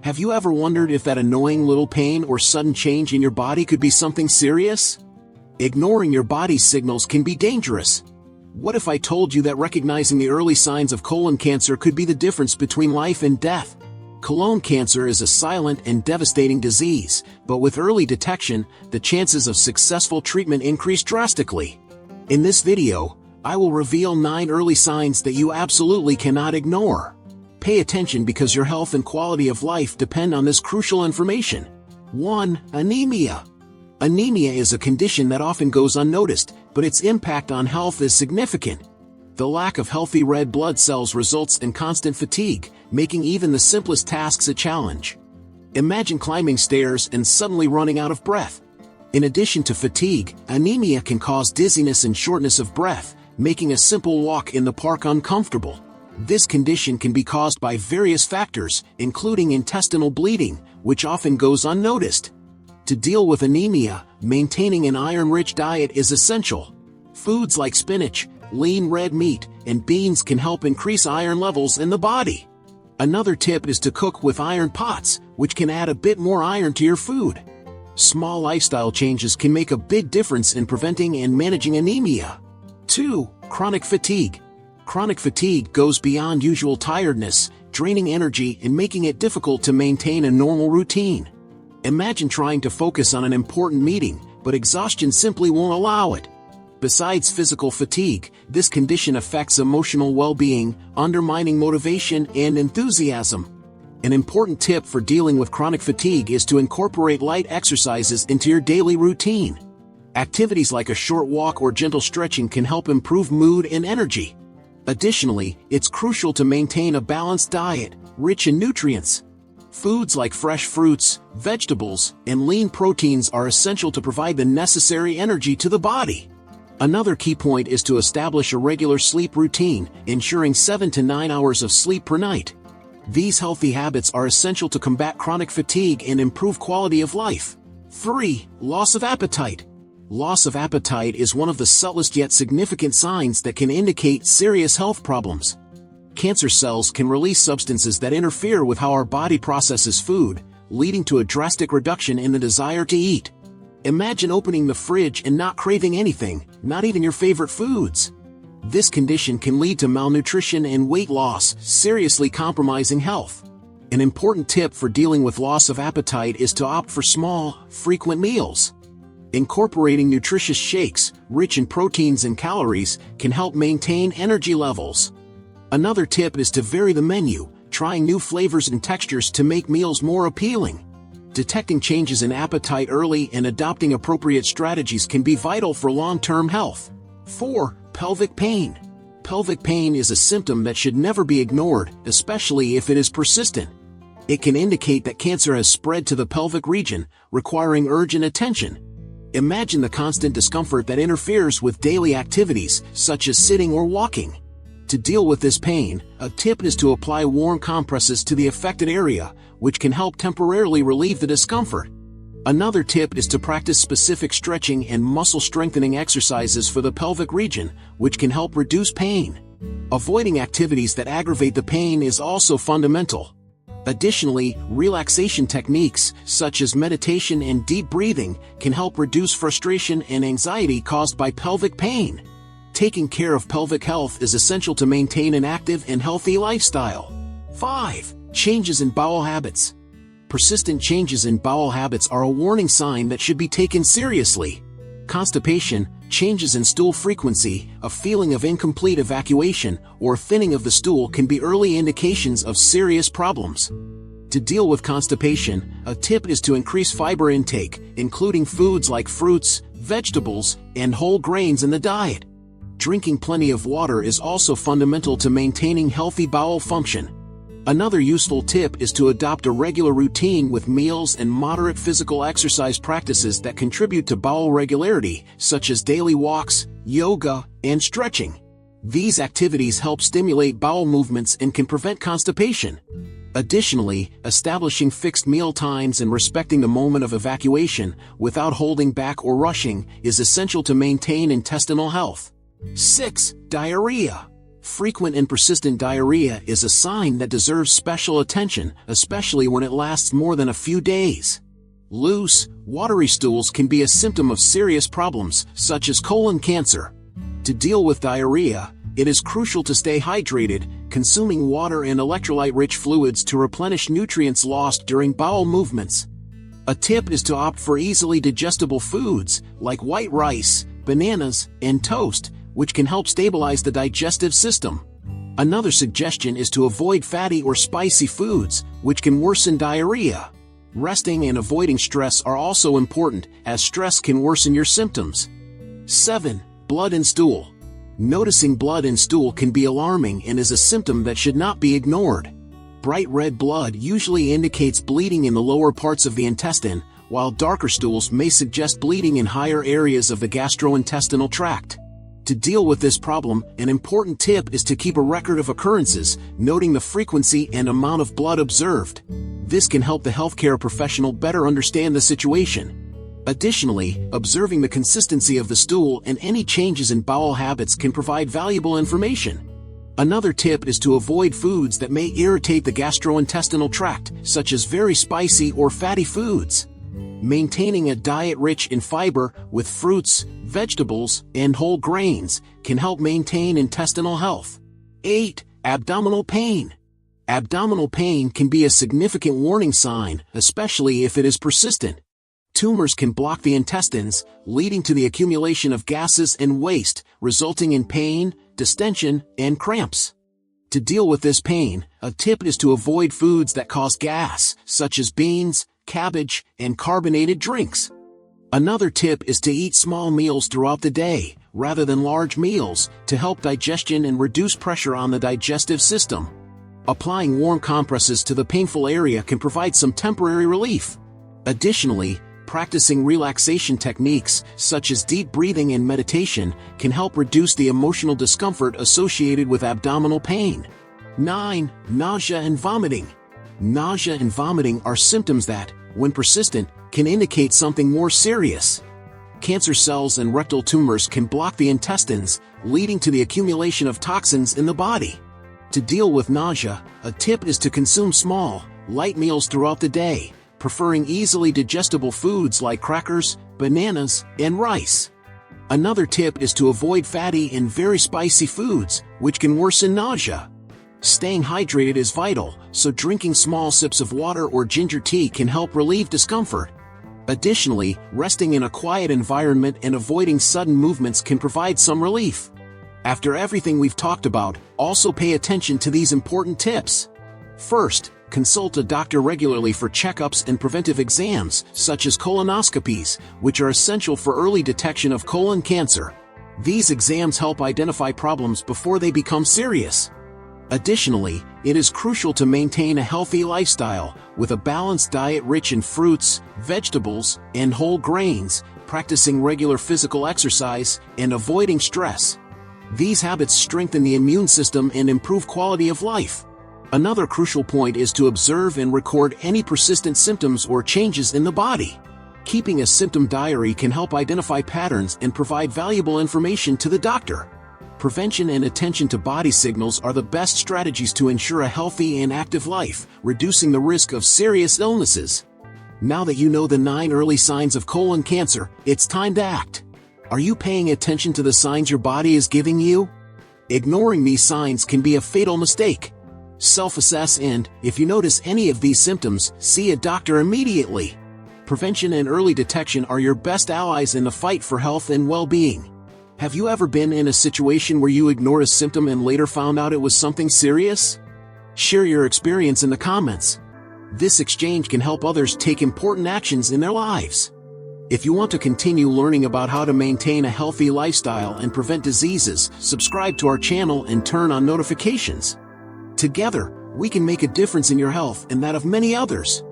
Have you ever wondered if that annoying little pain or sudden change in your body could be something serious? Ignoring your body's signals can be dangerous. What if I told you that recognizing the early signs of colon cancer could be the difference between life and death? Colon cancer is a silent and devastating disease, but with early detection, the chances of successful treatment increase drastically. In this video, I will reveal 9 early signs that you absolutely cannot ignore. Pay attention because your health and quality of life depend on this crucial information. 1. Anemia. Anemia is a condition that often goes unnoticed, but its impact on health is significant. The lack of healthy red blood cells results in constant fatigue, making even the simplest tasks a challenge. Imagine climbing stairs and suddenly running out of breath. In addition to fatigue, anemia can cause dizziness and shortness of breath, making a simple walk in the park uncomfortable. This condition can be caused by various factors, including intestinal bleeding, which often goes unnoticed. To deal with anemia, maintaining an iron-rich diet is essential. Foods like spinach, lean red meat, and beans can help increase iron levels in the body. Another tip is to cook with iron pots, which can add a bit more iron to your food. Small lifestyle changes can make a big difference in preventing and managing anemia. 2. Chronic fatigue. Chronic fatigue goes beyond usual tiredness, draining energy and making it difficult to maintain a normal routine. Imagine trying to focus on an important meeting, but exhaustion simply won't allow it. Besides physical fatigue, this condition affects emotional well-being, undermining motivation and enthusiasm. An important tip for dealing with chronic fatigue is to incorporate light exercises into your daily routine. Activities like a short walk or gentle stretching can help improve mood and energy. Additionally, it's crucial to maintain a balanced diet, rich in nutrients. Foods like fresh fruits, vegetables, and lean proteins are essential to provide the necessary energy to the body. Another key point is to establish a regular sleep routine, ensuring 7 to 9 hours of sleep per night. These healthy habits are essential to combat chronic fatigue and improve quality of life. 3. Loss of appetite. Loss of appetite is one of the subtlest yet significant signs that can indicate serious health problems. Cancer cells can release substances that interfere with how our body processes food, leading to a drastic reduction in the desire to eat. Imagine opening the fridge and not craving anything, not even your favorite foods. This condition can lead to malnutrition and weight loss, seriously compromising health. An important tip for dealing with loss of appetite is to opt for small, frequent meals. Incorporating nutritious shakes, rich in proteins and calories, can help maintain energy levels. Another tip is to vary the menu, trying new flavors and textures to make meals more appealing. Detecting changes in appetite early and adopting appropriate strategies can be vital for long-term health. 4. Pelvic pain. Pelvic pain is a symptom that should never be ignored, especially if it is persistent. It can indicate that cancer has spread to the pelvic region, requiring urgent attention. Imagine the constant discomfort that interferes with daily activities, such as sitting or walking. To deal with this pain, a tip is to apply warm compresses to the affected area, which can help temporarily relieve the discomfort. Another tip is to practice specific stretching and muscle strengthening exercises for the pelvic region, which can help reduce pain. Avoiding activities that aggravate the pain is also fundamental. Additionally, relaxation techniques, such as meditation and deep breathing, can help reduce frustration and anxiety caused by pelvic pain. Taking care of pelvic health is essential to maintain an active and healthy lifestyle. 5. Changes in bowel habits. Persistent changes in bowel habits are a warning sign that should be taken seriously. Constipation, changes in stool frequency, a feeling of incomplete evacuation, or thinning of the stool can be early indications of serious problems. To deal with constipation, a tip is to increase fiber intake, including foods like fruits, vegetables, and whole grains in the diet. Drinking plenty of water is also fundamental to maintaining healthy bowel function. Another useful tip is to adopt a regular routine with meals and moderate physical exercise practices that contribute to bowel regularity, such as daily walks, yoga, and stretching. These activities help stimulate bowel movements and can prevent constipation. Additionally, establishing fixed meal times and respecting the moment of evacuation, without holding back or rushing, is essential to maintain intestinal health. 6. Diarrhea. Frequent and persistent diarrhea is a sign that deserves special attention, especially when it lasts more than a few days. Loose, watery stools can be a symptom of serious problems, such as colon cancer. To deal with diarrhea, it is crucial to stay hydrated, consuming water and electrolyte-rich fluids to replenish nutrients lost during bowel movements. A tip is to opt for easily digestible foods, like white rice, bananas, and toast, which can help stabilize the digestive system. Another suggestion is to avoid fatty or spicy foods, which can worsen diarrhea. Resting and avoiding stress are also important, as stress can worsen your symptoms. 7. Blood in stool. Noticing blood in stool can be alarming and is a symptom that should not be ignored. Bright red blood usually indicates bleeding in the lower parts of the intestine, while darker stools may suggest bleeding in higher areas of the gastrointestinal tract. To deal with this problem, an important tip is to keep a record of occurrences, noting the frequency and amount of blood observed. This can help the healthcare professional better understand the situation. Additionally, observing the consistency of the stool and any changes in bowel habits can provide valuable information. Another tip is to avoid foods that may irritate the gastrointestinal tract, such as very spicy or fatty foods. Maintaining a diet rich in fiber, with fruits, vegetables, and whole grains, can help maintain intestinal health. 8. Abdominal pain. Abdominal pain can be a significant warning sign, especially if it is persistent. Tumors can block the intestines, leading to the accumulation of gases and waste, resulting in pain, distension, and cramps. To deal with this pain, a tip is to avoid foods that cause gas, such as beans, cabbage, and carbonated drinks. Another tip is to eat small meals throughout the day, rather than large meals, to help digestion and reduce pressure on the digestive system. Applying warm compresses to the painful area can provide some temporary relief. Additionally, practicing relaxation techniques, such as deep breathing and meditation, can help reduce the emotional discomfort associated with abdominal pain. 9. Nausea and vomiting. Nausea and vomiting are symptoms that, when persistent, can indicate something more serious. Cancer cells and rectal tumors can block the intestines, leading to the accumulation of toxins in the body. To deal with nausea, a tip is to consume small, light meals throughout the day, preferring easily digestible foods like crackers, bananas, and rice. Another tip is to avoid fatty and very spicy foods, which can worsen nausea. Staying hydrated is vital, so drinking small sips of water or ginger tea can help relieve discomfort. Additionally, resting in a quiet environment and avoiding sudden movements can provide some relief. After everything we've talked about, also pay attention to these important tips. First, consult a doctor regularly for checkups and preventive exams, such as colonoscopies, which are essential for early detection of colon cancer. These exams help identify problems before they become serious. Additionally, it is crucial to maintain a healthy lifestyle, with a balanced diet rich in fruits, vegetables, and whole grains, practicing regular physical exercise, and avoiding stress. These habits strengthen the immune system and improve quality of life. Another crucial point is to observe and record any persistent symptoms or changes in the body. Keeping a symptom diary can help identify patterns and provide valuable information to the doctor. Prevention and attention to body signals are the best strategies to ensure a healthy and active life, reducing the risk of serious illnesses. Now that you know the 9 early signs of colon cancer, it's time to act. Are you paying attention to the signs your body is giving you? Ignoring these signs can be a fatal mistake. Self-assess and, if you notice any of these symptoms, see a doctor immediately. Prevention and early detection are your best allies in the fight for health and well-being. Have you ever been in a situation where you ignored a symptom and later found out it was something serious? Share your experience in the comments. This exchange can help others take important actions in their lives. If you want to continue learning about how to maintain a healthy lifestyle and prevent diseases, subscribe to our channel and turn on notifications. Together, we can make a difference in your health and that of many others.